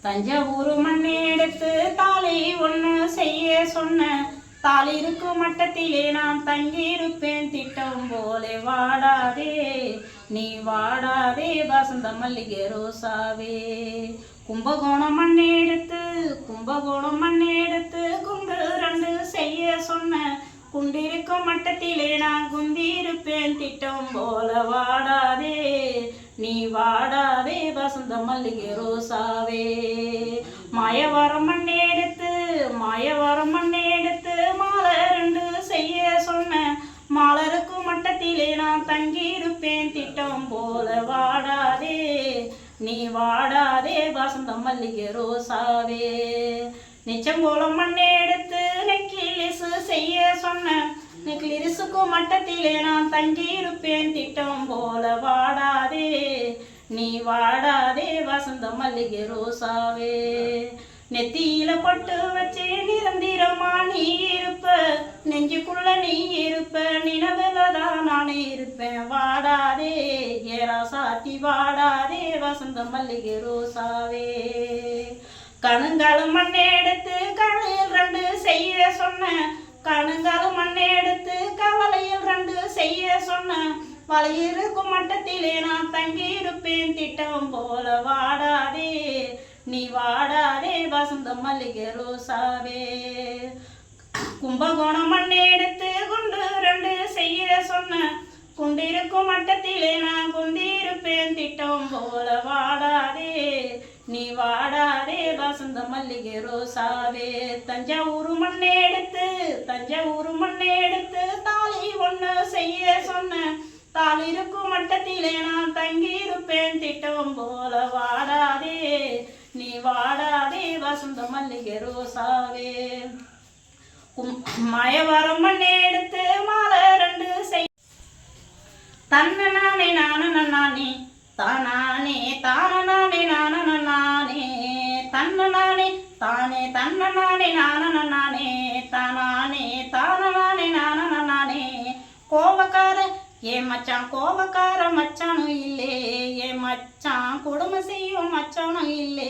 தஞ்சாவூர் மண்ணை எடுத்து தாலி ஒன்று செய்ய சொன்ன தாலி இருக்கும் மட்டத்திலே நான் தங்கியிருப்பேன் திட்டம் போலே வாடாதே நீ வாடாதே வசந்த மல்லிகை ரோசாவே. கும்பகோணம் மண்ணை எடுத்து குண்டு ரெண்டு செய்ய சொன்ன குண்டிருக்கும் மட்டத்திலே நான் குந்திருப்பேன் திட்டம் போல வாடாதே நீ வாடாதே வசந்த மல்லிகை ரோசாவே. மாயவரம் மண்ணை எடுத்து மாலை ரெண்டு செய்ய சொன்ன மாலருக்கும் மட்டத்திலே நான் தங்கியிருப்பேன் திட்டம் போல வாடாதே நீ வாடாதே வசந்த மல்லிகை ரோசாவே. நிச்சங்கோளம் மண்ணை எடுத்து நெக்கிலிசு செய்ய சொன்ன நெக்லிரிசுக்கும் மட்டத்திலே நான் தங்கியிருப்பேன் திட்டம் போல வாடாதே நீ வாடாதே வசந்த மல்லிகை ரோசாவே. நெத்தியில பொட்டு வச்சு நிரந்திரமா நீ இருப்ப நெஞ்சுக்குள்ள நீ இருப்ப நினைவுலதான் நானே இருப்பேன் வாடாதே ஏராசாத்தி வாடாதே வசந்த மல்லிகை ரோசாவே. கணுங்காலும் மண்ணை எடுத்து கவலையில் ரெண்டு செய்ய சொன்ன கணுங்காலும் மண்ணை எடுத்து கவலையில் ரெண்டு செய்ய சொன்ன வலையிருக்கும் மட்டத்திலே நான் தங்கியிருப்பேன் திட்டம் போல வாடாதே நீ வாடாதே வசந்த மல்லிகை ரோசாவே. கும்பகோணம் மண்ணை எடுத்து குண்டு ரெண்டு செய்ய சொன்ன குண்டிருக்கும் மட்டத்திலே நான் குந்திருப்பேன் திட்டம் போல வாடாதே நீ வாடாதே வசந்த மல்லிகை ரோசாவே. தஞ்சாவூர் மண்ணை எடுத்து தாலி ஒன்று செய்ய சொன்ன தாலி இருக்கும் மட்டத்திலே நான் தங்கியிருப்பேன் திட்டம் போல வாடாதே நீ வாடாதே வசந்த மல்லிகை ரோசாவே. மாயவரம் மண்ணை எடுத்து மாலை ரெண்டு செய் தன்ன நானே நானே தானே தானே நானே தன்ன நானே தானே தன்ன நானே நானே தானே தானே நானே. கோபக்கார ஏ மச்சான் கோபக்கார மச்சானும் இல்லே ஏ மச்சான் கொடுமை செய்யும் மச்சானும் இல்லே.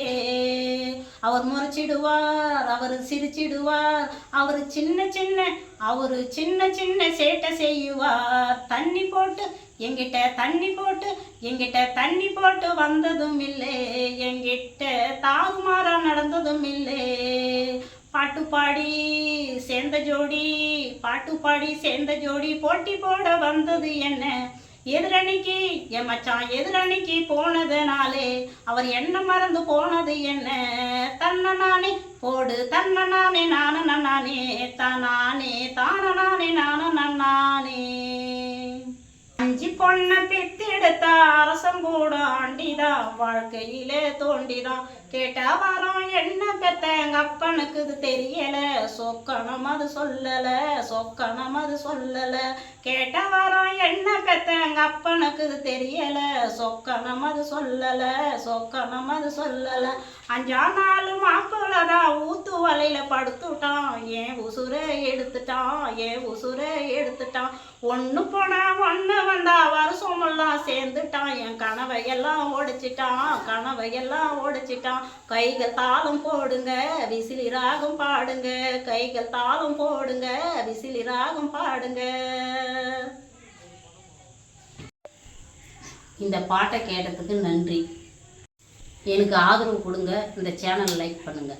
அவர் முறைச்சிடுவார் அவர் சிரிச்சிடுவார் அவர் சின்ன சின்ன சேட்டை செய்வார். தண்ணி போட்டு எங்கிட்ட தண்ணி போட்டு வந்ததும் இல்லை எங்கிட்ட தாறுமாறா நடந்ததும் இல்லை. பாட்டு பாடி சேர்ந்த ஜோடி போட்டி போட வந்தது என்ன எதிரணிக்கு என் மச்சான் எதிரணிக்கு போனதுனாலே அவர் என்ன மறந்து போனது என்ன. தன்ன நானே போடு தன்ன நானே நானே தானே தானே நானே. அஞ்சு பொண்ண பெத்தெடுத்தா அரசம் கூட ஆண்டிதான் வாழ்க்கையிலே தோண்டிதான் கேட்டா வரோம் என்ன பெத்த எங்க அப்பனுக்கு இது தெரியல சொக்கணம் அது சொல்லல கேட்டா வரோம் என்ன பெத்த எங்க அப்பனுக்கு இது தெரியல சொக்கணம் அது சொல்லல. 5 நாள் மாப்பிள்ளதான் ஊத்து வலையில படுத்துட்டான் ஏன் உசுரை எடுத்துட்டான் ஒண்ணு போனா ஒண்ணு வந்தா வருஷமெல்லாம் சேர்ந்துட்டான் என் கனவையெல்லாம் ஓடிச்சிட்டான். கைகள் தாளம் போடுங்க விசிலி ராகம் பாடுங்க கைகள் தாளம் போடுங்க விசிலி ராகம் பாடுங்க. இந்த பாட்டை கேட்டதுக்கு நன்றி. எனக்கு ஆதரவு கொடுங்க. இந்த சேனலை லைக் பண்ணுங்க.